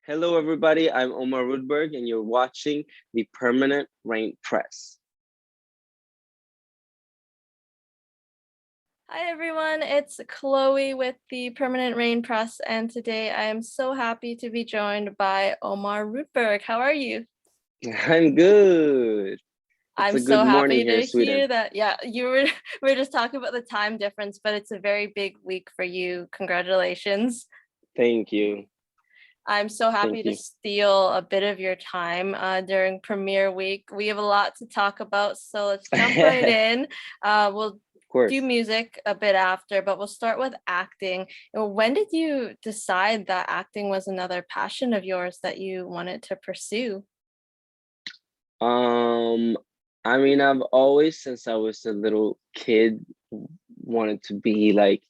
Hello, everybody. I'm Omar Rudberg, and you're watching the Permanent Rain Press. Hi everyone, it's Chloe with the Permanent Rain Press, and today I am so happy to be joined by Omar Rudberg. How are you? I'm good. It's I'm a good so morning happy here in to Sweden. hear that. Yeah, we were just talking about the time difference, but it's a very big week for you. Congratulations. Thank you. I'm so Thank happy to you. steal a bit of your time during premiere week. We have a lot to talk about, so let's jump right Of in. We'll do course. music a bit after, but we'll start with acting. When did you decide that acting was another passion of yours that you wanted to pursue? Um, I mean, I've always, since I was a little kid, wanted to be like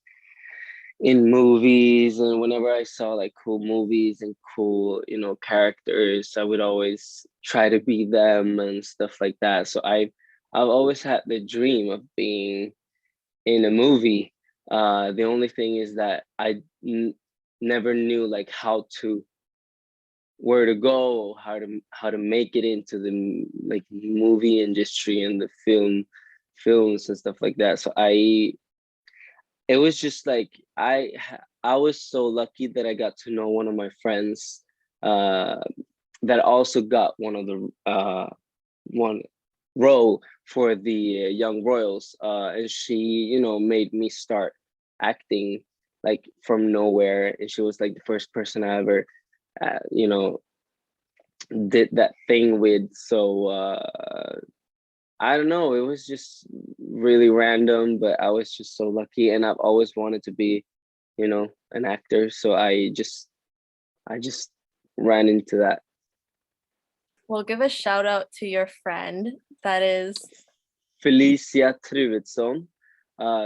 in movies, and whenever I saw like cool movies and cool, characters, I would always try to be them and stuff like that. So I've always had the dream of being in a movie. The only thing is that never knew like how to where to go, how to make it into the like movie industry and the films and stuff like that. So it was just like I was so lucky that I got to know one of my friends uh that also got one role for the Young Royals, and she made me start acting like from nowhere, and she was like the first person I ever uh, you know did that thing with. So I don't know, it was just really random, but I was just so lucky, and I've always wanted to be an actor, so I just ran into that. We'll give a shout out to your friend that is. Felicia Truedsson.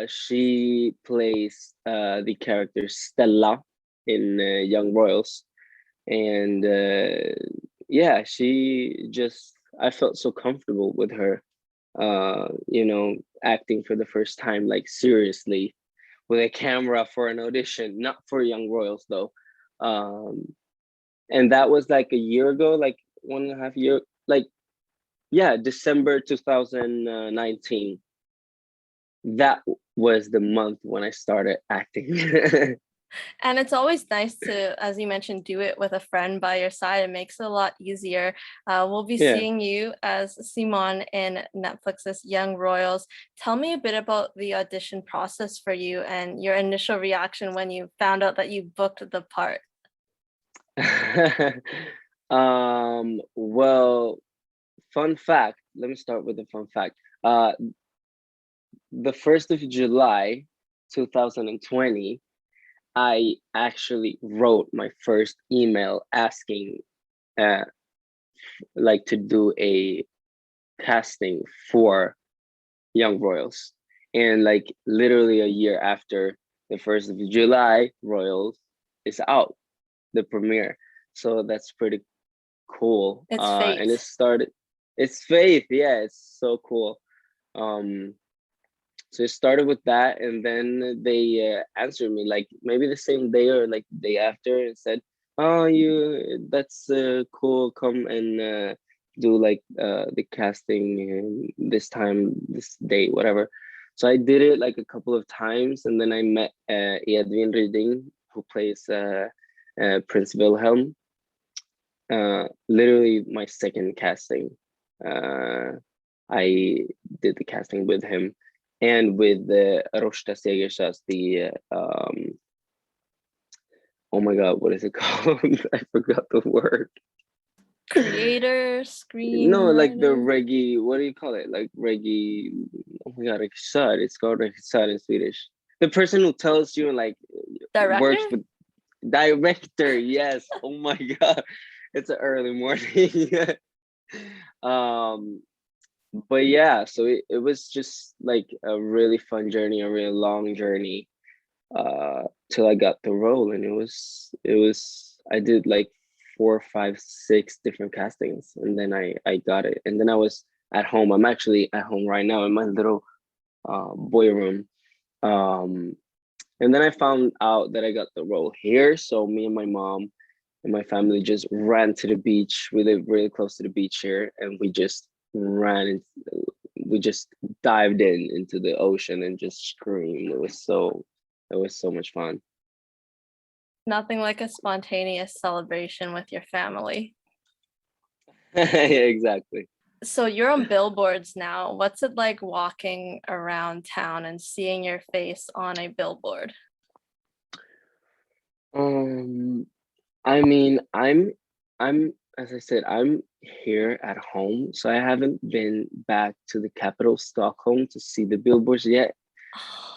She plays the character Stella in Young Royals, and yeah, I felt so comfortable with her, acting for the first time, like seriously, with a camera for an audition, not for Young Royals though. Um, and that was like a year ago, like 1.5 year, like yeah, December 2019. That was the month when I started acting. And it's always nice to, as you mentioned, do it with a friend by your side. It makes it a lot easier. We'll be Yeah. seeing you as Simon in Netflix's Young Royals. Tell me a bit about the audition process for you and your initial reaction when you found out that you booked the part. Well, fun fact. Let me start with a fun fact. The 1st of July, 2020, I actually wrote my first email asking, uh, like, to do a casting for Young Royals. And like literally a year after the 1st of July, Royals is out, the premiere. So that's pretty cool. It's And fate. it's faith. Yeah, it's so cool. Um, so it started with that, and then they answered me like maybe the same day or like the day after, and said, "Oh, that's cool. Come and do like the casting this time, this date, whatever." So I did it like a couple of times, and then I met Edwin Ryding, who plays Prince Wilhelm. Literally my second casting. Uh, I did the casting with him and with Roshta Segersas, as the oh my god, what is it called? I forgot the word. Creator, No, like the screenwriter, reggae. What do you call it? Like reggae. Oh my god, regissör. It's called regissör in Swedish. The person who tells you and like director? works with director. Yes. Oh my god, it's an early morning. um but yeah, so it was just like a really fun journey, a really long journey, till I got the role. And it was I did like 4, 5, 6 different castings, and then I got it. And then I was at home. I'm actually at home right now in my little boy room. um and then I found out that I got the role here, so me and my mom and my family just ran to the beach. We live really close to the beach here, and we just ran in, we just dived into the ocean and just screamed. It was so much fun. Nothing like a spontaneous celebration with your family. Yeah, exactly. So you're on billboards now. What's it like walking around town and seeing your face on a billboard? Um, I mean, I'm as I said, I'm here at home, so I haven't been back to the capital, Stockholm, to see the billboards yet.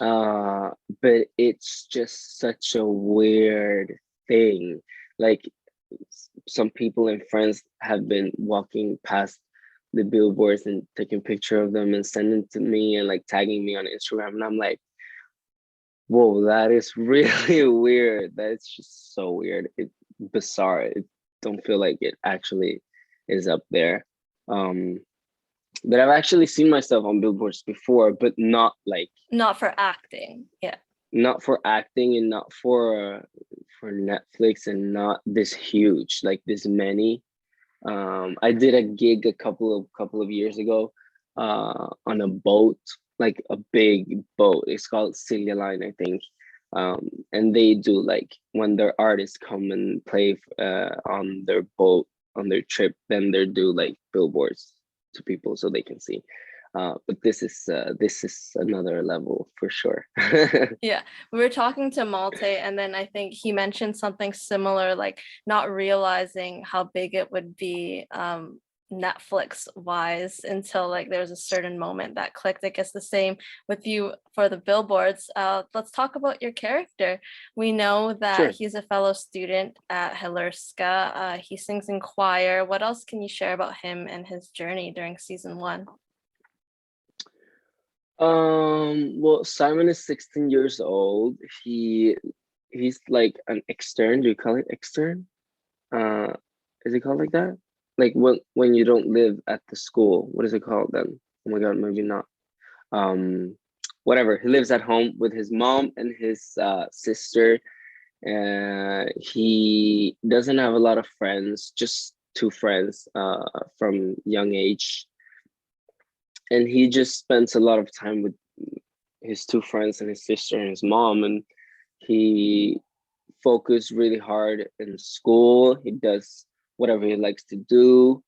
Uh, but it's just such a weird thing. Like some people and friends have been walking past the billboards and taking picture of them and sending to me and like tagging me on Instagram, and I'm like, whoa, that is really weird. That's just so weird. It bizarre. It don't feel like it actually is up there. Um, but I've actually seen myself on billboards before, but not like Not for acting. Yeah. not for acting and not for Netflix and not this huge, like this many. I did a gig a couple of years ago on a boat, like a big boat. It's called Silja Line, I think. And they do like when their artists come and play on their boat on their trip, then they do like billboards to people so they can see. But this is another level for sure. Yeah, we were talking to Malte, and then I think he mentioned something similar, like not realizing how big it would be Netflix wise until like there was a certain moment that clicked. I guess the same with you for the billboards. Let's talk about your character. We know that Sure. he's a fellow student at Hillerska. He sings in choir. What else can you share about him and his journey during season one? Well, Simon is 16 years old. He's like an extern. Do you call it extern? Uh, is it called like that? Like when you don't live at the school, what is it called then? Oh my God, maybe not. Um, Whatever. He lives at home with his mom and his sister. He doesn't have a lot of friends, just two friends from young age, and he just spends a lot of time with his two friends and his sister and his mom, and he focused really hard in school. He does whatever he likes to do,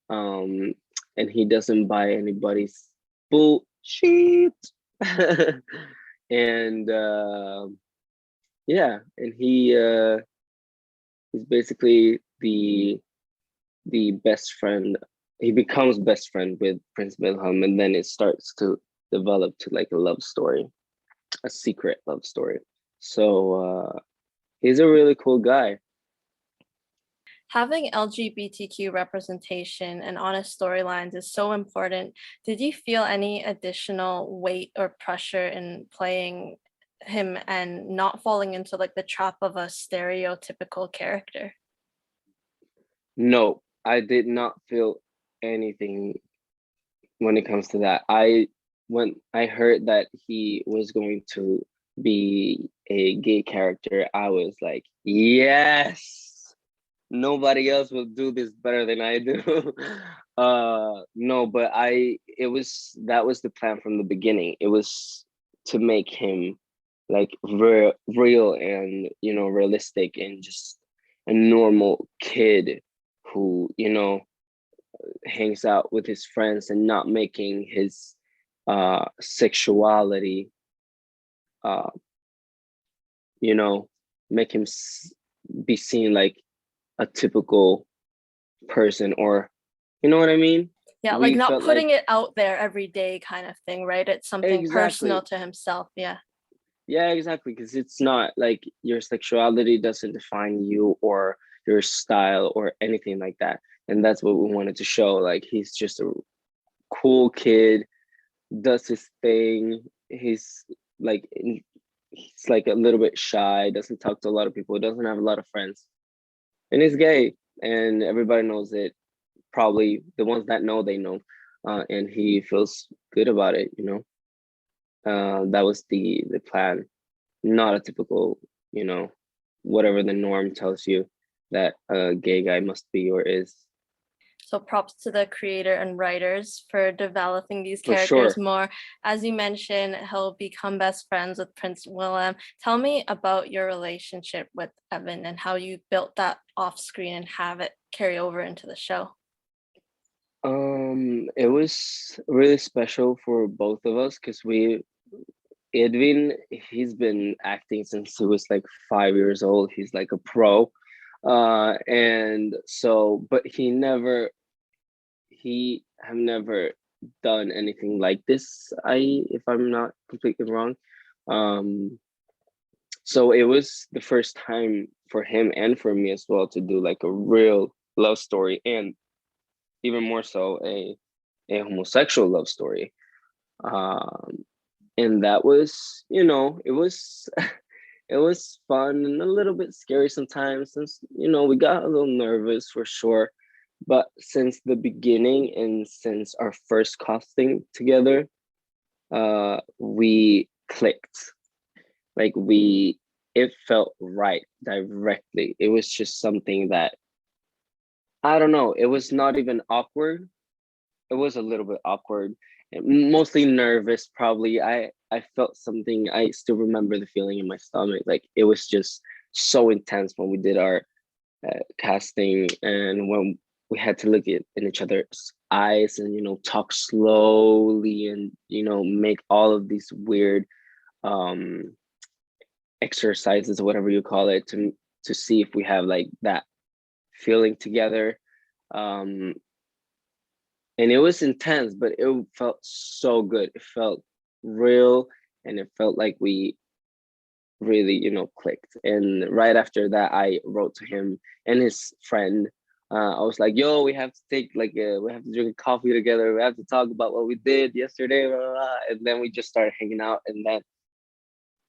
um, and he doesn't buy anybody's bullshit. And yeah, and he's basically the best friend. He becomes best friend with Prince Wilhelm, and then it starts to develop to like a love story, a secret love story. So he's a really cool guy. Having LGBTQ representation and honest storylines is so important. Did you feel any additional weight or pressure in playing him and not falling into like the trap of a stereotypical character? No, I did not feel anything when it comes to that. I when I heard that he was going to be a gay character, I was like, yes, nobody else will do this better than I do. No, but I it was that was the plan from the beginning. It was to make him like real and realistic and just a normal kid who hangs out with his friends and not making his sexuality uh you know make him be seen like a typical person, or you know what I mean. Yeah, like We not felt like putting it out there every day kind of thing, right? It's something personal exactly, to himself. Yeah. yeah, exactly, because it's not like your sexuality doesn't define you or your style or anything like that, and that's what we wanted to show. Like he's just a cool kid, does his thing. Like he's like a little bit shy, doesn't talk to a lot of people, doesn't have a lot of friends, and he's gay, and everybody knows it. Probably the ones that know, they know, and he feels good about it. That was the plan, not a typical, you know, whatever the norm tells you that a gay guy must be or is. So props to the creator and writers for developing these For characters sure. more. As you mentioned, he'll become best friends with Prince Willem. Tell me about your relationship with Evan and how you built that off screen and have it carry over into the show. It was really special for both of us because Edwin, he's been acting since he was like 5 years old. He's like a pro. And so, but he have never done anything like this. If I'm not completely wrong. Um, so it was the first time for him and for me as well to do like a real love story, and even more so a homosexual love story. Um, and that was, it was it was fun and a little bit scary sometimes, since we got a little nervous for sure. But since the beginning and since our first casting together, we clicked. Like it felt right directly. It was just something that, I don't know, it was not even awkward. It was a little bit awkward, mostly nervous probably. I felt something. I still remember the feeling in my stomach. Like it was just so intense when we did our casting, and when we had to look in each other's eyes and talk slowly, and make all of these weird um exercises, whatever you call it, to see if we have like that feeling together. um and it was intense, but it felt so good. It felt real, and it felt like we really clicked. And right after that, I wrote to him and his friend. I was like, yo, we have to take like we have to drink coffee together, we have to talk about what we did yesterday, blah, blah, blah. And then we just started hanging out, and then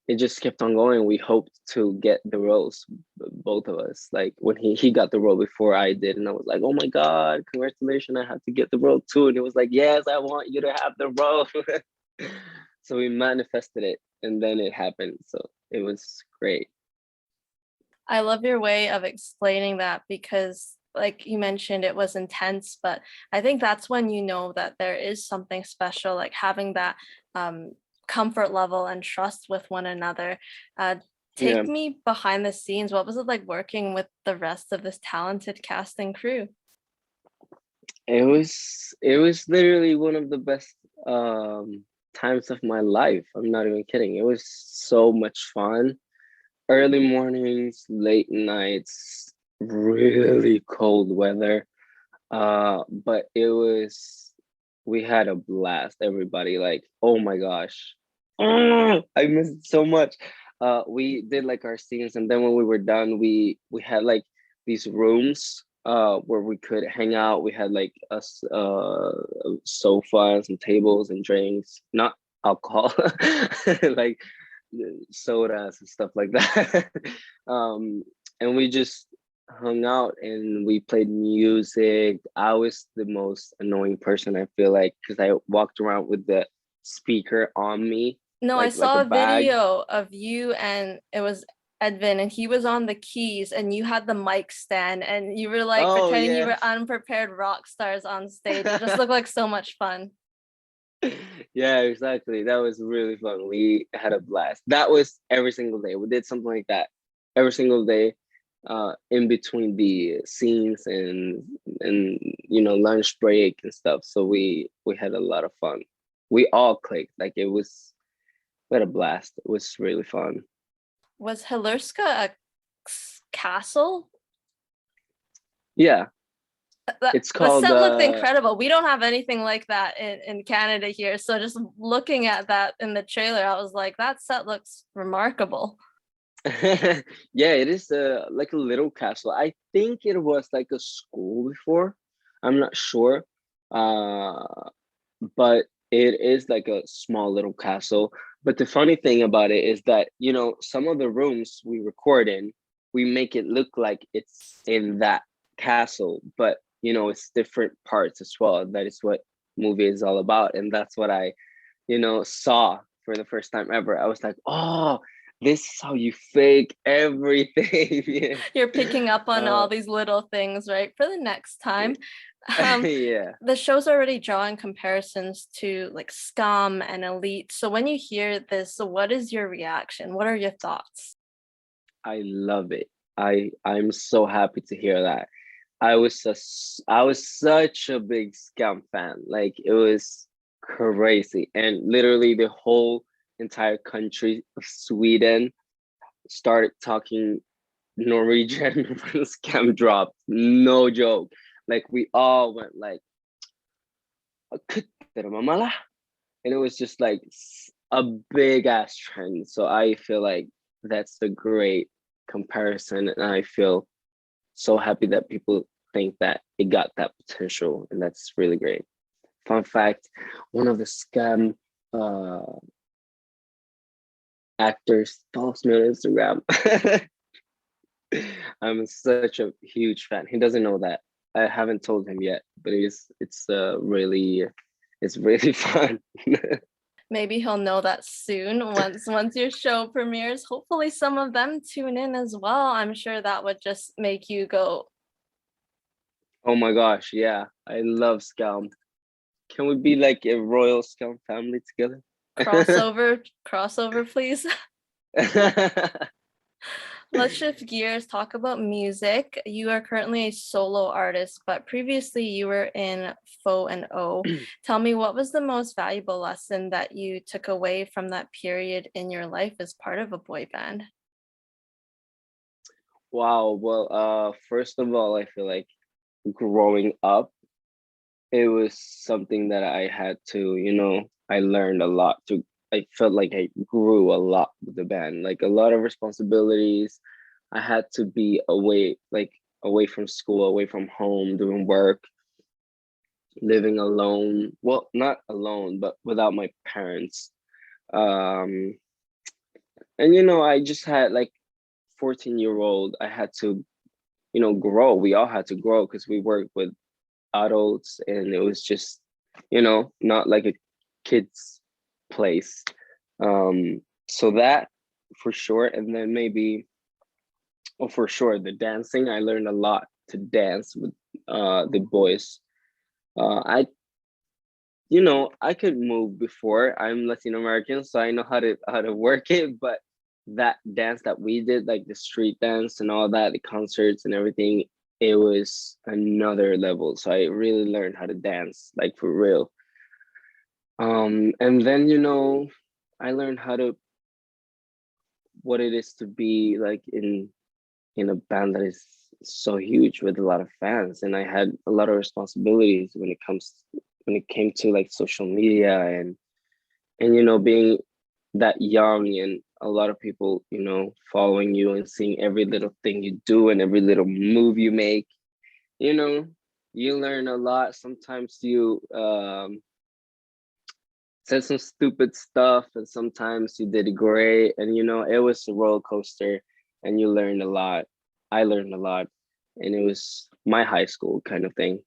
it just kept on going. We hoped to get the roles, both of us. Like when he got the role before I did, and I was like, "Oh my god, congratulations! I have to get the role too." And it was like, "Yes, I want you to have the role." So we manifested it, and then it happened. So it was great. I love your way of explaining that because, like you mentioned, it was intense, but I think that's when you know that there is something special, like having that um, comfort level and trust with one another. Yeah, Take me behind the scenes. What was it like working with the rest of this talented cast and crew? it was literally one of the best um times of my life. I'm not even kidding. It was so much fun. Early mornings, late nights, really cold weather. But we had a blast, everybody. Like, oh my gosh. I missed it so much. We did like our scenes, and then when we were done, we had like these rooms where we could hang out. We had like a sofa and some tables and drinks, not alcohol, like sodas and stuff like that. um, and we just hung out and we played music. I was the most annoying person, I feel like, because I walked around with the speaker on me, No, I like a saw a bag. video of you and it was Edvin and he was on the keys and you had the mic stand and you were like Oh pretending you yeah. were unprepared rock stars on stage. It just looked like so much fun. Yeah, exactly. That was really fun. We had a blast. That was every single day. We did something like that every single day, in between the scenes and lunch break and stuff. So we had a lot of fun. We all clicked. Like we had a blast. It was really fun. Was Hilurska a castle? Yeah, it's The called set looked incredible. We don't have anything like that in Canada here. So just looking at that in the trailer, I was like, that set looks remarkable. yeah, it is like a little castle. I think it was like a school before. I'm not sure. Uh, but it is like a small little castle. But the funny thing about it is that, some of the rooms we record in, we make it look like it's in that castle, but it's different parts as well. That is what movie is all about. And that's what I saw for the first time ever. I was like, oh, this is how you fake everything. Yeah. You're picking up on Uh, all these little things, right? For the next time. yeah. The show's already drawing comparisons to like Scum and Elite. So when you hear this, what is your reaction? What are your thoughts? I love it. I'm so happy to hear that. I was such a big Scam fan. Like it was crazy, and literally the whole entire country of Sweden started talking Norwegian when Scam dropped. No joke. Like we all went like, "Mamala," and it was just like a big ass trend. So I feel like that's a great comparison, and I feel so happy that people think that it got that potential, and that's really great. Fun fact: one of the Scam uh, actors follows me on Instagram. I'm such a huge fan. He doesn't know that. I haven't told him yet, but it's really fun. Maybe he'll know that soon once your show premieres. Hopefully some of them tune in as well. I'm sure that would just make you go Oh my gosh, yeah, I love Scam. Can we be like a royal Scam family together? crossover, please. Let's shift gears, talk about music. You are currently a solo artist, but previously you were in FO&O. Tell me, what was the most valuable lesson that you took away from that period in your life as part of a boy band? Wow. Well, first of all, I feel like growing up, it was something that I had to, I learned a lot to, I felt like I grew a lot with the band, like a lot of responsibilities. I had to be away, like away from school, away from home, doing work, living alone. Well, not alone, but without my parents. Um, and I just had like 14-year-old, I had to, grow. We all had to grow because we worked with adults, and it was just not like a kid's place. So that for sure. And then maybe, oh, for sure, the dancing, I learned a lot to dance with the boys. I I could move before. I'm Latin American, so I know how to work it, but that dance that we did, like the street dance and all that, the concerts and everything, it was another level. So I really learned how to dance, like for real. And then I learned how to what it is to be like in a band that is so huge with a lot of fans, and I had a lot of responsibilities when it came to like social media, and being that young, and a lot of people following you and seeing every little thing you do and every little move you make. you know you learn a lot. Sometimes you said some stupid stuff, and sometimes you did great, and it was a roller coaster, and you learned a lot. I learned a lot, and it was my high school kind of thing.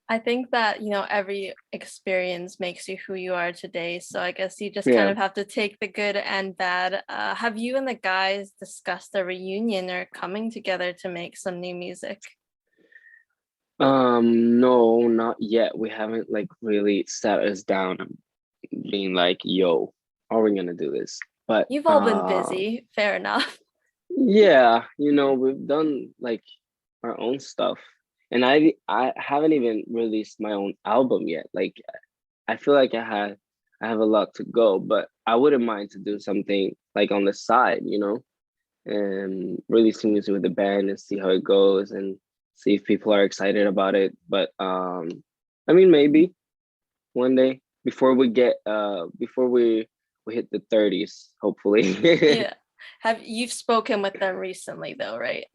I think that, every experience makes you who you are today. So I guess you just kind Yeah. of have to take the good and bad. Have you and the guys discussed a reunion or coming together to make some new music? No, not yet. We haven't like really sat us down and being like, yo, are we gonna do this? But You've all been busy, fair enough. yeah, we've done like our own stuff. And I haven't even released my own album yet. Like I feel like I have a lot to go, but I wouldn't mind to do something like on the side, and releasing music with the band and see how it goes, and see if people are excited about it. But I mean, maybe one day before we hit the 30s, hopefully. Yeah. You've spoken with them recently though, right?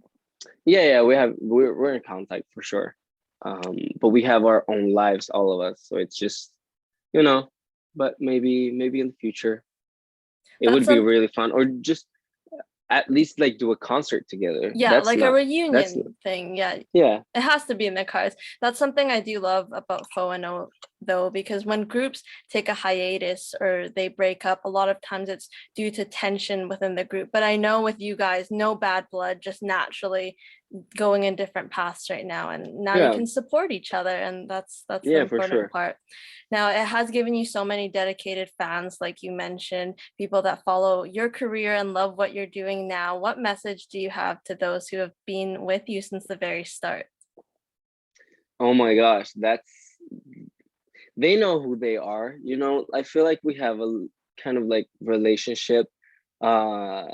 Yeah, we're in contact for sure. But we have our own lives, all of us, so it's just you know but maybe in the future it That's would be some really fun, or just at least like do a concert together. Yeah, That's like a not that's reunion thing. Yeah, yeah. it has to be in the cards. That's something I do love about FO&O though, because when groups take a hiatus or they break up, a lot of times it's due to tension within the group. But I know with you guys, no bad blood, just naturally going in different paths right now, and now you Yeah, can support each other, and that's the yeah, for important sure. part. Now it has given you so many dedicated fans, like you mentioned, people that follow your career and love what you're doing now. What message do you have to those who have been with you since the very start? Oh my gosh, that's they know who they are. You know, I feel like we have a kind of like relationship, uh,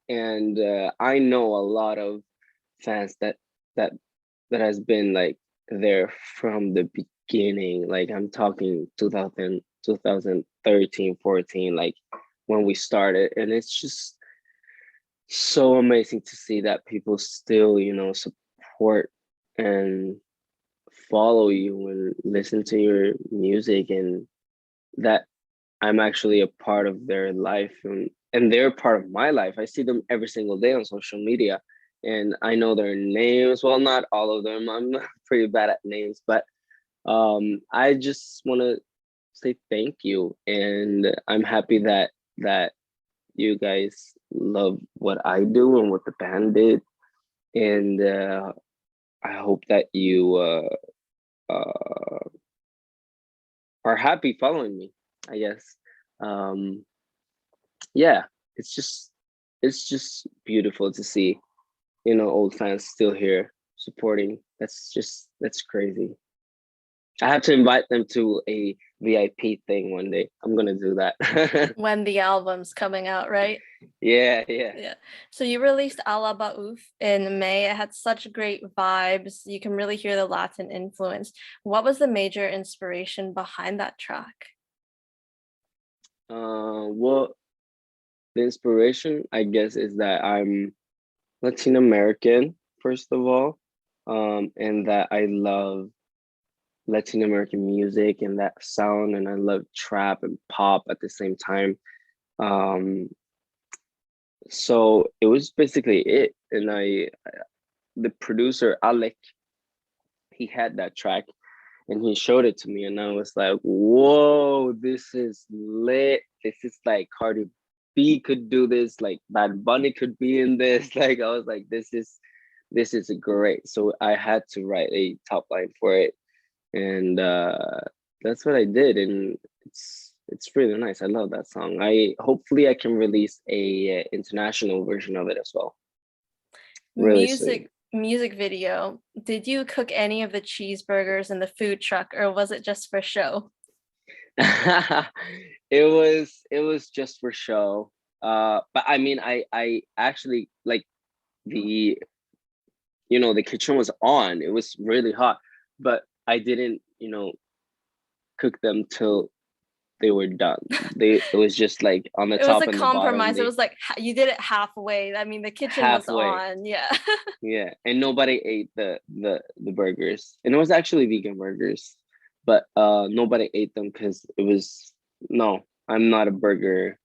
and I know a lot of fans that that has been like there from the beginning. Like I'm talking 2013, 14, like when we started, and it's just so amazing to see that people still, you know, support and follow you and listen to your music, and that I'm actually a part of their life, and they're part of my life. I see them every single day on social media, and I know their names. Well, not all of them. I'm pretty bad at names, but I just want to say thank you, and I'm happy that you guys love what I do and what the band did, and I hope that you are happy following me, I guess. Um, yeah, it's just it's just beautiful to see, you know, old fans still here supporting. That's crazy. I have to invite them to a VIP thing one day. I'm gonna do that. When the album's coming out, right? Yeah, yeah. Yeah. So you released Alaba in May. It had such great vibes. You can really hear the Latin influence. What was the major inspiration behind that track? Well, the inspiration, I guess, is that I'm Latin American, first of all, and that I love Latin American music and that sound, and I love trap and pop at the same time. Um, so it was basically it, and the producer Alec, he had that track, and he showed it to me, and I was like, "Whoa, this is lit! This is like Cardi B could do this, like Bad Bunny could be in this." Like I was like, this is great." So I had to write a top line for it, and that's what I did, and it's really nice. I love that song. I hopefully I can release a international version of it as well really soon. Music video. Did you cook any of the cheeseburgers in the food truck, or was it just for show? It was just for show. But I mean, I actually like the the kitchen was on. It was really hot, but I didn't cook them till they were done. It was just like on the It was top a and the bottom. compromise. It They was like you did it halfway. I mean, the kitchen was halfway. on. Yeah. Yeah, and nobody ate the burgers, and it was actually vegan burgers, but nobody ate them because it was no. I'm not a burger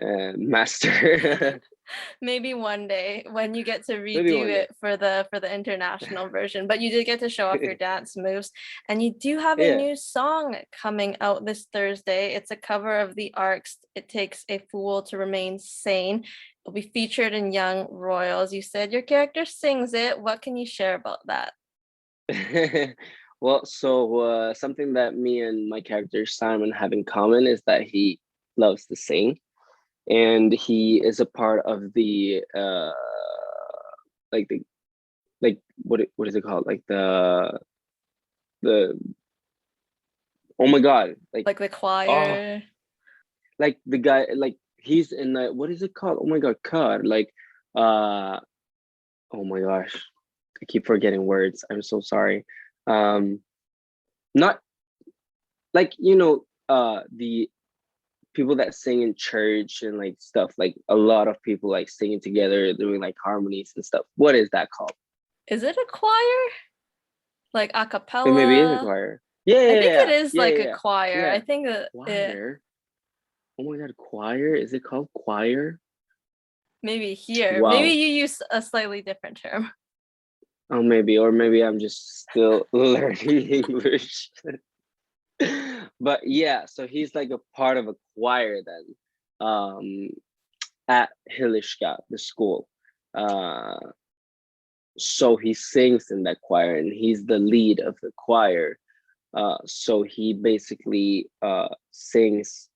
master. Maybe one day when you get to Maybe redo one day. it for the international version, but you did get to show off your dance moves, and you do have a Yeah. new song coming out this Thursday. It's a cover of the Arcs It Takes a Fool to Remain Sane. It'll be featured in Young Royals. You said your character sings it. What can you share about that? Well, so something that me and my character Simon have in common is that he loves to sing, and he is a part of the like the like what is it called, like the oh my god, like Like the oh choir. like the guy, like he's in the, what is it called, oh my god, cut, like uh oh my gosh, I keep forgetting words, I'm so sorry. Not like the people that sing in church and like stuff, like a lot of people like singing together doing like harmonies and stuff. What is that called? Is it a choir? Like a It maybe is a cappella? choir. Yeah, I yeah, think it yeah, is yeah, like yeah, a yeah. choir. I Yeah. think that Choir. Oh my god, choir? Is it called choir? Maybe here. Maybe Wow. you use a slightly different term. Oh, maybe, or maybe I'm just still learning English. But yeah, so he's like a part of a choir then, um, at Hilishka, the school. Uh, so he sings in that choir, and he's the lead of the choir. So he basically sings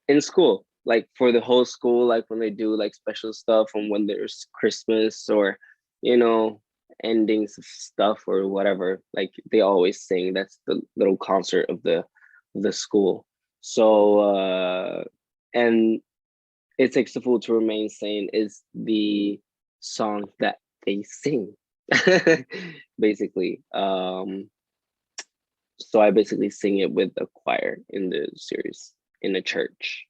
in school, like for the whole school, like when they do like special stuff and when there's Christmas or, you know, endings of stuff or whatever, like they always sing. That's the little concert of the school. So and It Takes the Fool to Remain Sane is the song that they sing. Basically. So I basically sing it with a choir in the series in a church.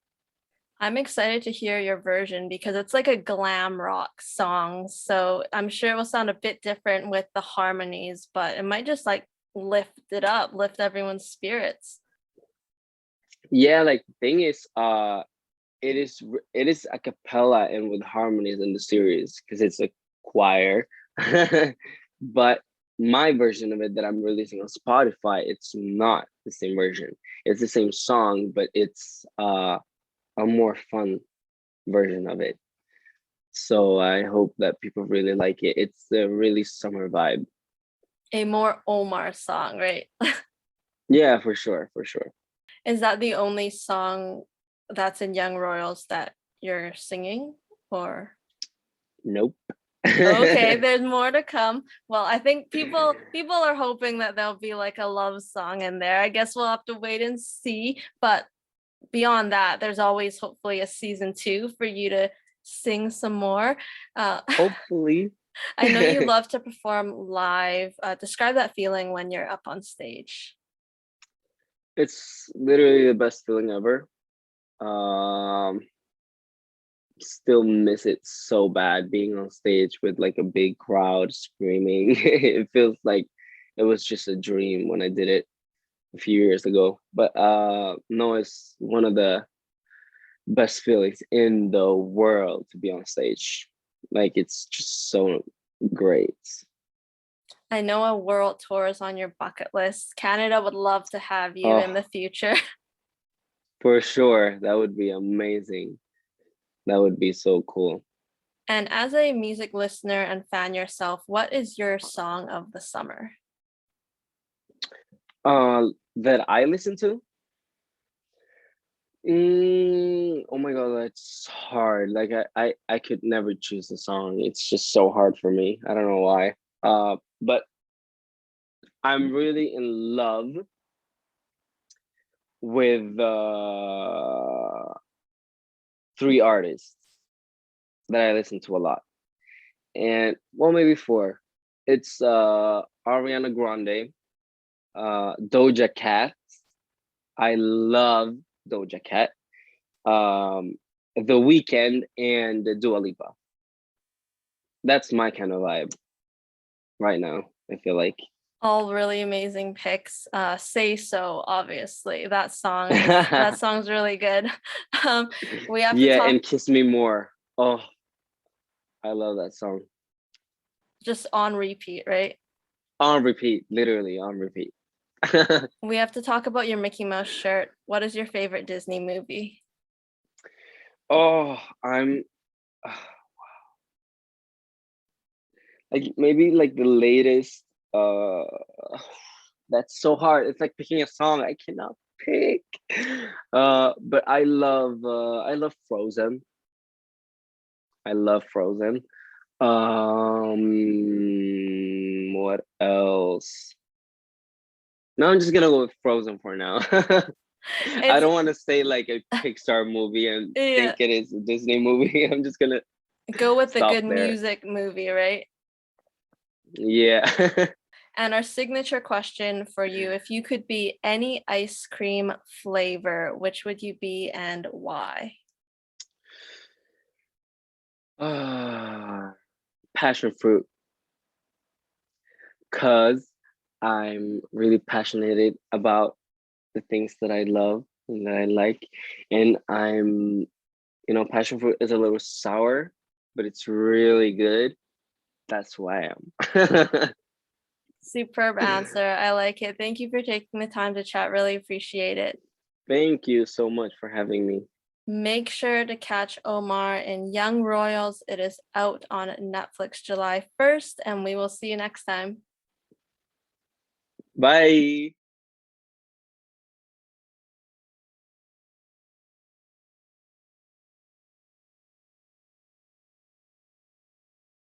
I'm excited to hear your version because it's like a glam rock song. So I'm sure it will sound a bit different with the harmonies, but it might just like lift it up, lift everyone's spirits. Yeah, like the thing is, it is a cappella and with harmonies in the series because it's a choir. But my version of it that I'm releasing on Spotify, it's not the same version. It's the same song, but it's a more fun version of it. So I hope that people really like it. It's a really summer vibe. A more Omar song, right? Yeah, for sure, for sure. Is that the only song that's in Young Royals that you're singing? Or Nope. okay, there's more to come. Well, I think people are hoping that there'll be like a love song in there. I guess we'll have to wait and see. But beyond that, there's always hopefully a season 2 for you to sing some more. Uh, Hopefully. I know you love to perform live. Describe that feeling when you're up on stage. It's literally the best feeling ever. Um, Still miss it so bad being on stage with like a big crowd screaming. It feels like it was just a dream when I did it a few years ago. But no, it's one of the best feelings in the world to be on stage. Like it's just so great. I know a world tour is on your bucket list. Canada would love to have you in Oh, the future. for sure. That would be amazing. That would be so cool. And as a music listener and fan yourself, what is your song of the summer? That I listen to? Oh my God, that's hard. Like I could never choose a song. It's just so hard for me. I don't know why. But I'm really in love with three artists that I listen to a lot. And well, maybe four. It's Ariana Grande, Doja Cat. I love Doja Cat. The Weekend and the Dua Lipa. That's my kind of vibe right now. I feel like. All really amazing picks. Say So, obviously. That song's really good. Um, we have to Yeah, talk and Kiss Me More. Oh, I love that song. just on repeat, right? On repeat, literally on repeat. We have to talk about your Mickey Mouse shirt. What is your favorite Disney movie? Oh, I'm like maybe like the latest. Uh, that's so hard. It's like picking a song. I cannot pick. But I love Frozen. I love Frozen. What else? No, I'm just gonna go with Frozen for now. I It's don't want to say like a Pixar movie and think yeah, it is a Disney movie. I'm just gonna go with the stop good there. music movie, right? Yeah. And our signature question for you, if you could be any ice cream flavor, which would you be and why? Passion fruit, cause I'm really passionate about the things that I love and that I like, and I'm passion fruit is a little sour, but it's really good. That's why I am. Superb answer. I like it. Thank you for taking the time to chat. Really appreciate it. Thank you so much for having me. Make sure to catch Omar in Young Royals. It is out on Netflix July 1st, and we will see you next time. Bye.